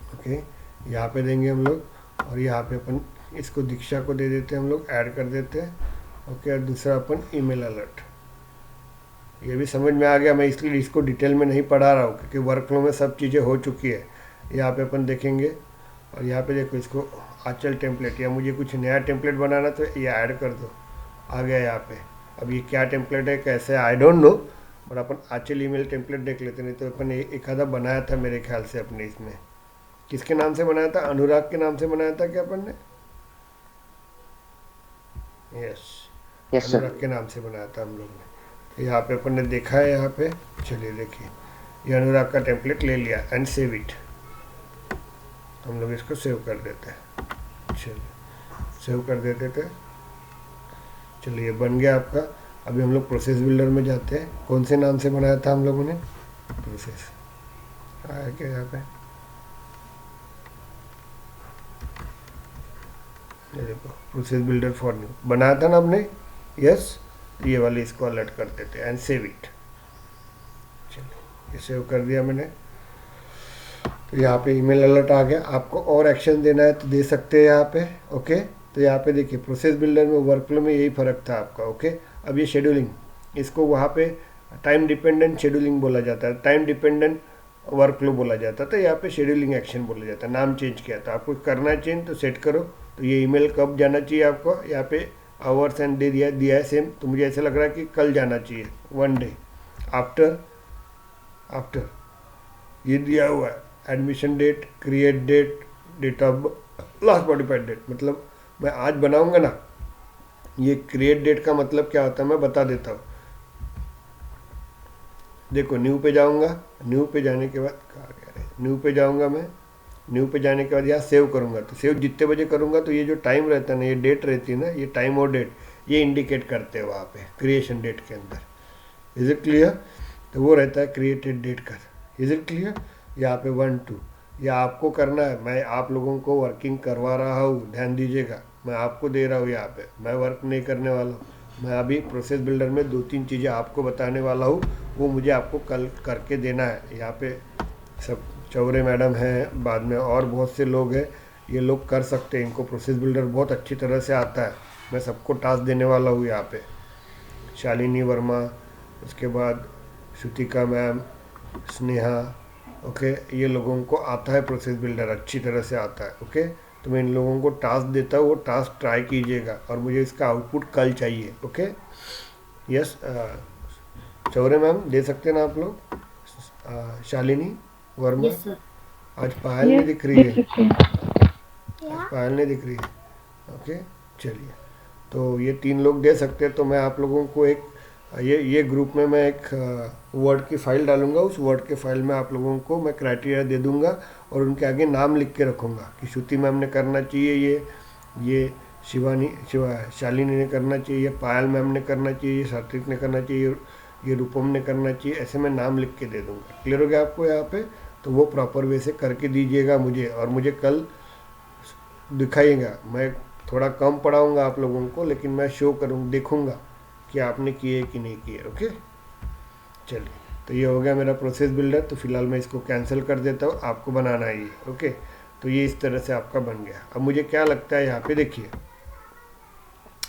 okay. यहाँ पे देंगे हम लोग, और यहाँ पे अपन इसको दीक्षा को दे देते हैं हम लोग, ऐड कर देते हैं, ओके। और दूसरा अपन ईमेल अलर्ट, ये भी समझ में आ गया। मैं इसलिए इसको डिटेल में नहीं पढ़ा रहा हूँ क्योंकि वर्कफ्लो में सब चीज़ें हो चुकी है। यहाँ पे अपन देखेंगे, और यहाँ पे देखो इसको आंचल टेम्पलेट, या मुझे कुछ नया टेम्पलेट बनाना तो ये ऐड कर दो, आ गया यहाँ पे। अब ये क्या टेम्पलेट है, कैसे, आई डोंट नो, बट अपन आंचल ईमेल टेम्पलेट देख लेते। नहीं तो अपन एक आधा बनाया था मेरे ख्याल से अपने इसमें। किसके नाम से बनाया था? अनुराग के नाम से बनाया था क्या अपन ने? यस, अनुराग के नाम से बनाया था हम लोग ने। यहाँ पे अपन ने देखा है, यहाँ पे चलिए देखिए, ये अनुराग का टेम्पलेट ले लिया एंड सेव इट। हम लोग इसको सेव कर देते हैं, चलिए सेव कर देते थे। चलिए बन गया आपका। अभी हम लोग प्रोसेस बिल्डर में जाते हैं। कौन से नाम से बनाया था हम लोगों ने? प्रोसेस आया क्या यहाँ पे? ये देखो, प्रोसेस बिल्डर फॉर न्यू बनाया था ना आपने, यस। ये वाले इसको अलर्ट कर देते हैं एंड सेव इट। चलिए ये सेव कर दिया मैंने। तो यहाँ पे ईमेल अलर्ट आ गया। आपको और एक्शन देना है तो दे सकते हैं यहाँ पे, ओके। तो यहाँ पे देखिए प्रोसेस बिल्डर में वर्कफ्लो में यही फ़र्क था आपका, ओके। अब ये शेड्यूलिंग, इसको वहाँ पे टाइम डिपेंडेंट शेड्यूलिंग बोला जाता है, टाइम डिपेंडेंट वर्कफ्लो बोला जाता था। यहाँ पे शेड्यूलिंग एक्शन बोला जाता है, नाम चेंज किया था। आपको करना है चेंज तो सेट करो। तो ये ईमेल कब जाना चाहिए आपको, यहाँ पे आवर्स एंड डे दिया है सेम। तो मुझे ऐसा लग रहा है कि कल जाना चाहिए, 1 डे आफ्टर ये दिया हुआ है। Admission date, create date, date of last modified date, मतलब मैं आज बनाऊंगा ना। ये क्रिएट डेट का मतलब क्या होता है मैं बता देता हूँ। देखो न्यू पे जाऊंगा, न्यू पे जाने के बाद कहाँ गया, न्यू पे जाऊंगा मैं। न्यू पे जाने के बाद यहाँ सेव करूंगा। तो सेव जितने बजे करूंगा तो ये जो टाइम रहता है ना, ये डेट रहती है ना, ये टाइम और डेट ये इंडिकेट करते हैं वहाँ पे क्रिएशन डेट के अंदर। Is it clear? तो वो रहता है क्रिएटेड डेट का। Is it clear? यहाँ पे 1 2 या आपको करना है। मैं आप लोगों को वर्किंग करवा रहा हूँ, ध्यान दीजिएगा। मैं आपको दे रहा हूँ यहाँ पे, मैं वर्क नहीं करने वाला हूँ। मैं अभी प्रोसेस बिल्डर में 2-3 चीज़ें आपको बताने वाला हूँ, वो मुझे आपको कल करके देना है। यहाँ पे सब चौरे मैडम हैं, बाद में और बहुत से लोग हैं, ये लोग कर सकते हैं। इनको प्रोसेस बिल्डर बहुत अच्छी तरह से आता है। मैं सबको टास्क देने वाला हूँ यहाँ पे। शालिनी वर्मा, उसके बाद श्रुतिका मैम, स्नेहा, ओके। ये लोगों को आता है प्रोसेस बिल्डर, अच्छी तरह से आता है, ओके। तो मैं इन लोगों को टास्क देता हूँ, वो टास्क ट्राई कीजिएगा और मुझे इसका आउटपुट कल चाहिए, ओके। यस चौरे मैम दे सकते हैं ना आप लोग? Shalini Verma, yes sir. आज पायल नहीं दिख रही है, आज पायल नहीं दिख रही है, ओके। चलिए तो ये 3 लोग दे सकते हैं। तो मैं आप लोगों को एक ये ग्रुप में मैं एक वर्ड की फ़ाइल डालूंगा। उस वर्ड के फाइल में आप लोगों को मैं क्राइटेरिया दे दूंगा और उनके आगे नाम लिख के रखूँगा कि श्रुति मैम ने करना चाहिए, ये शालिनी ने करना चाहिए, ये पायल मैम ने करना चाहिए, ये सात्विक ने करना चाहिए, ये रूपम ने करना चाहिए। ऐसे मैं नाम लिख के दे दूँगा। क्लियर हो गया आपको यहाँ पे? तो वो प्रॉपर वे से करके दीजिएगा मुझे, और मुझे कल दिखाइएगा। मैं थोड़ा कम पढ़ाऊँगा आप लोगों को, लेकिन मैं शो करूँ, देखूँगा कि आपने किए कि नहीं किए, ओके। चलिए तो ये हो गया मेरा प्रोसेस बिल्डर। तो फिलहाल मैं इसको कैंसिल कर देता हूँ, आपको बनाना है ये, ओके। तो ये इस तरह से आपका बन गया। अब मुझे क्या लगता है, यहाँ पे देखिए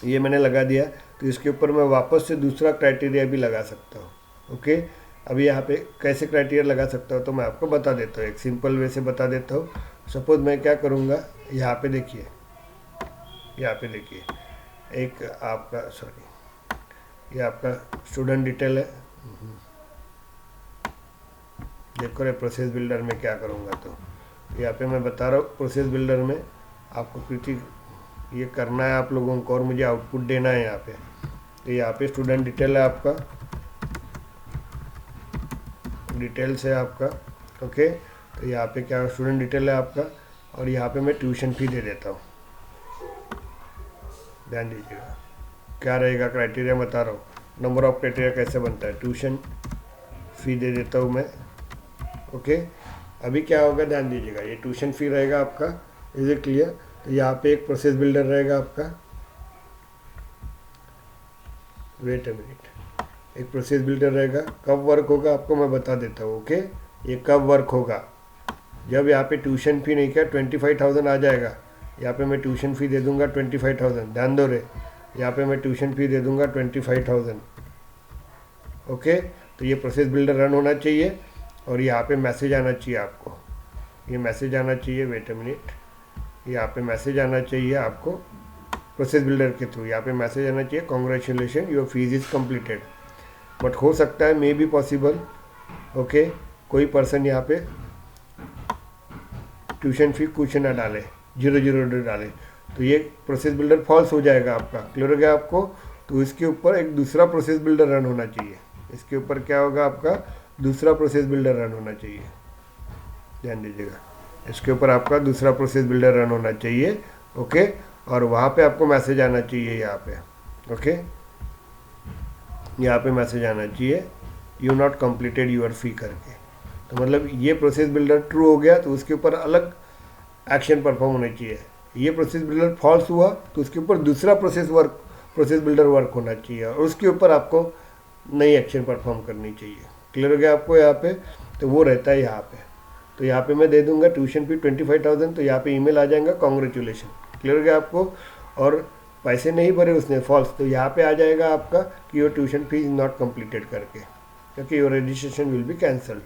ये मैंने लगा दिया, तो इसके ऊपर मैं वापस से दूसरा क्राइटेरिया भी लगा सकता हूँ, ओके। अभी यहाँ पे कैसे क्राइटेरिया लगा सकता हूँ तो मैं आपको बता देता हूँ, एक सिंपल वे से बता देता हूँ। सपोज मैं क्या करूँगा, यहाँ पे देखिए, यहाँ पे देखिए, एक आपका ये आपका स्टूडेंट डिटेल है। देखो रे प्रोसेस बिल्डर में क्या करूँगा, तो यहाँ पे मैं बता रहा हूँ प्रोसेस बिल्डर में आपको कृति ये करना है आप लोगों को और मुझे आउटपुट देना है यहाँ पे। तो यहाँ पे स्टूडेंट डिटेल है आपका, डिटेल्स है आपका, ओके। तो यहाँ पे क्या स्टूडेंट डिटेल है आपका, और यहाँ पे मैं ट्यूशन फी दे देता हूँ। ध्यान दीजिएगा क्या रहेगा क्राइटेरिया बता रहा हूँ। नंबर ऑफ क्राइटेरिया कैसे बनता है, ट्यूशन फ़ी दे देता हूँ मैं। ओके, अभी क्या होगा ध्यान दीजिएगा, ये ट्यूशन फ़ी रहेगा आपका, इज इट क्लियर। तो यहाँ पे एक प्रोसेस बिल्डर रहेगा आपका, वेट अ मिनट, एक प्रोसेस बिल्डर रहेगा। कब वर्क होगा आपको मैं बता देता हूँ। ओके, ये कब वर्क होगा, जब यहाँ पे ट्यूशन फ़ी नहीं क्या 25,000 आ जाएगा, यहाँ पे मैं ट्यूशन फ़ी दे दूंगा 25,000, ध्यान दो रे, यहाँ पे मैं ट्यूशन फ़ी दे दूंगा 25,000। ओके, तो ये प्रोसेस बिल्डर रन होना चाहिए और यहाँ पे मैसेज आना चाहिए आपको, ये मैसेज आना चाहिए, वेट अ मिनट, यहाँ पे मैसेज आना चाहिए आपको प्रोसेस बिल्डर के थ्रू, यहाँ पे मैसेज आना चाहिए congratulation your fees is completed. But हो सकता है मे बी पॉसिबल, ओके, कोई पर्सन यहाँ पे ट्यूशन फ़ी कुछ ना डाले, 0 डाले, तो ये प्रोसेस बिल्डर फॉल्स हो जाएगा आपका। क्लियर हो गया आपको। तो इसके ऊपर एक दूसरा प्रोसेस बिल्डर रन होना चाहिए, इसके ऊपर क्या होगा आपका दूसरा प्रोसेस बिल्डर रन होना चाहिए, ध्यान दीजिएगा, इसके ऊपर आपका दूसरा प्रोसेस बिल्डर रन होना चाहिए। ओके, और वहाँ पे आपको मैसेज आना चाहिए यहाँ पे, ओके, यहाँ पे मैसेज आना चाहिए यू नॉट कंप्लीटेड यूर फी करके। तो मतलब ये प्रोसेस बिल्डर ट्रू हो गया तो उसके ऊपर अलग एक्शन परफॉर्म होना चाहिए। ये प्रोसेस बिल्डर फॉल्स हुआ तो उसके ऊपर दूसरा प्रोसेस बिल्डर वर्क होना चाहिए और उसके ऊपर आपको नई एक्शन परफॉर्म करनी चाहिए। क्लियर हो गया आपको यहाँ पे। तो वो रहता है यहाँ पे, तो यहाँ पे मैं दे दूंगा ट्यूशन फी 25,000, तो यहाँ पे ईमेल आ जाएगा कॉन्ग्रेचुलेशन। क्लियर हो गया आपको। और पैसे नहीं भरे उसने, फॉल्स, तो यहाँ पे आ जाएगा आपका कि your tuition fee is not completed करके, क्योंकि your registration will be cancelled.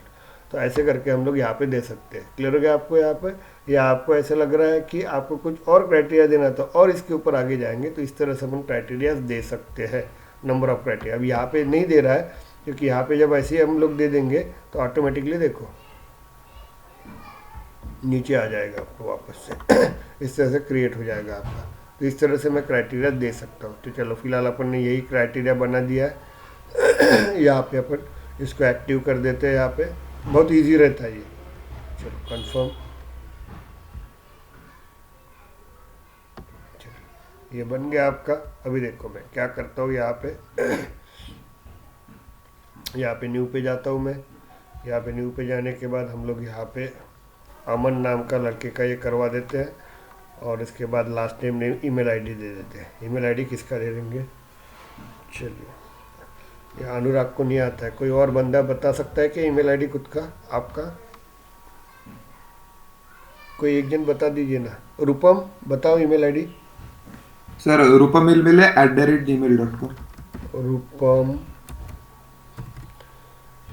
तो ऐसे करके हम लोग यहाँ पे दे सकते हैं। क्लियर हो गया आपको यहाँ पे। या आपको ऐसा लग रहा है कि आपको कुछ और क्राइटेरिया देना था और इसके ऊपर आगे जाएंगे, तो इस तरह से हम क्राइटेरिया दे सकते हैं, नंबर ऑफ क्राइटेरिया। अब यहाँ पे नहीं दे रहा है क्योंकि यहाँ पे जब ऐसे हम लोग दे देंगे तो ऑटोमेटिकली देखो नीचे आ जाएगा आपको वापस से इस तरह से क्रिएट हो जाएगा आपका। तो इस तरह से मैं क्राइटेरिया दे सकता हूँ। तो चलो फिलहाल अपन ने यही क्राइटेरिया बना दिया है यहाँ पे अपन इसको एक्टिव कर देते हैं। यहाँ पे बहुत इजी रहता है ये। चलो कंफर्म, ये बन गया आपका। अभी देखो मैं क्या करता हूँ, यहाँ पे न्यू पे जाता हूँ मैं। यहाँ पे न्यू पे जाने के बाद हम लोग यहाँ पे अमन नाम का लड़के का ये करवा देते हैं और इसके बाद लास्ट नेम ईमेल आईडी दे देते हैं। ईमेल आईडी किसका दे देंगे, चलिए ये अनुराग को नहीं आता है, कोई और बंदा बता सकता है कि ईमेल आईडी खुद का आपका, कोई एक जन बता दीजिए ना। रूपम बताओ ईमेल आईडी। सर रूपम मिलमिले @gmail.com।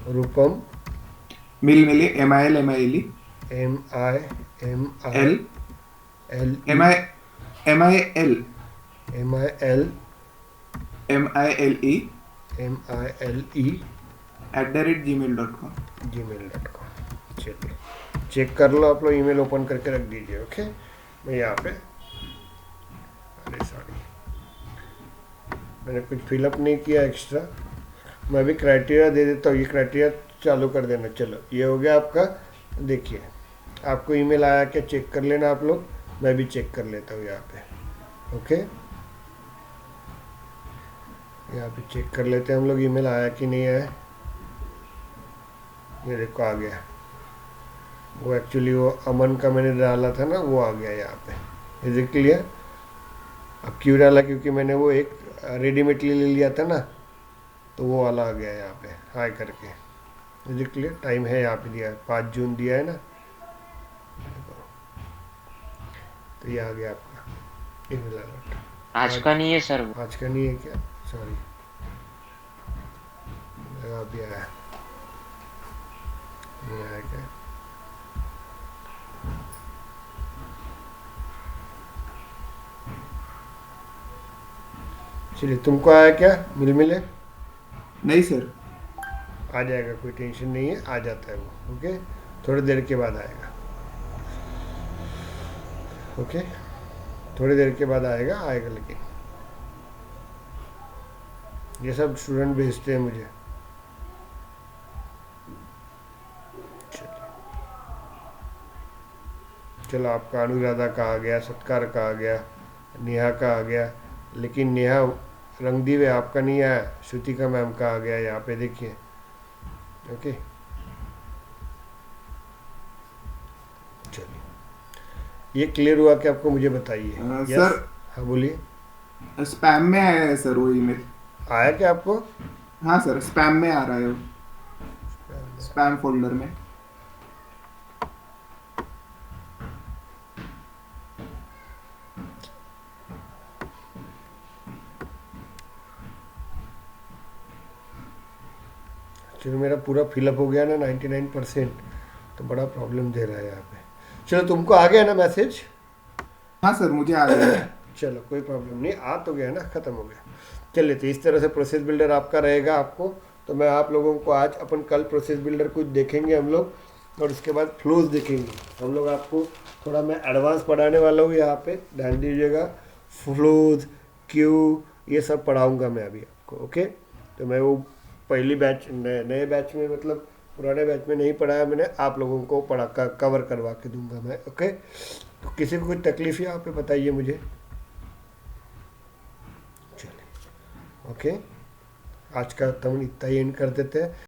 रूपम मिलमिले MILMILE MIMIL MIL MIL MILE MILE @gmail.com। चलिए चेक कर लो आप लोग, ईमेल ओपन करके रख दीजिए। ओके, मैं यहाँ पे, अरे सॉरी मैंने कुछ फिलअप नहीं किया एक्स्ट्रा, मैं अभी क्राइटेरिया दे देता हूँ। ये क्राइटेरिया चालू कर देना। चलो ये हो गया आपका। देखिए आपको ईमेल आया क्या, चेक कर लेना आप लोग, मैं भी चेक कर लेता हूँ यहाँ पे। ओके, यहाँ पे चेक कर लेते हैं हम लोग ईमेल आया कि नहीं आया। ये देखो आ गया, वो एक्चुअली वो अमन का मैंने डाला था ना, वो आ गया यहाँ पे। Is it clear. अब क्यों डाला, क्योंकि मैंने वो एक रेडीमेड ले लिया था ना, तो वो वाला आ गया यहाँ पे हाई करके। Is it clear. टाइम है यहाँ पे दिया है 5 जून दिया है ना, तो ये आ गया आपका ईमेल अलर्ट। आज का नहीं है सर, आज का नहीं है क्या, सॉरी अभी आया, नहीं आया क्या। चलिए तुमको आया क्या मिले। नहीं सर। आ जाएगा, कोई टेंशन नहीं है, आ जाता है वो। ओके, थोड़ी देर के बाद आएगा। ओके, थोड़ी देर के बाद आएगा लेकिन ये सब स्टूडेंट भेजते हैं मुझे। चलो आपका अनुराधा का आ गया, सत्कार का आ गया, नेहा का आ गया, लेकिन नेहा रंगदीव है आपका नहीं आया। श्रुतिका मैम का आ गया यहाँ पे देखिए, ओके, चलिए ये क्लियर हुआ कि आपको, मुझे बताइए। Yes? सर हाँ बोलिए। स्पैम में आया है सर वो ईमेल। आया क्या आपको? हाँ सर, स्पैम में आ रहा है वो, स्पैम फोल्डर में। चलो मेरा पूरा फिलअप हो गया ना 99%, तो बड़ा प्रॉब्लम दे रहा है यहाँ पे। चलो तुमको आ गया ना मैसेज? हाँ सर, मुझे आ गया। चलो कोई प्रॉब्लम नहीं, आ तो गया ना, ख़त्म हो गया। चलिए, तो इस तरह से प्रोसेस बिल्डर आपका रहेगा आपको। तो मैं आप लोगों को आज, अपन कल प्रोसेस बिल्डर कुछ देखेंगे हम लोग, और उसके बाद फ्लोज देखेंगे हम लोग। आपको थोड़ा मैं एडवांस पढ़ाने वाला हूँ यहाँ पे, ध्यान दीजिएगा। फ्लोज, क्यू, ये सब पढ़ाऊँगा मैं अभी आपको। ओके, तो मैं वो पहली बैच, नए बैच में, मतलब पुराने बैच में नहीं पढ़ाया मैंने, आप लोगों को कवर करवा के दूंगा मैं। ओके, तो किसी को कोई तकलीफ है यहाँ पे बताइए मुझे। चलिए, ओके, आज का तमन इतना ही एंड कर देते हैं।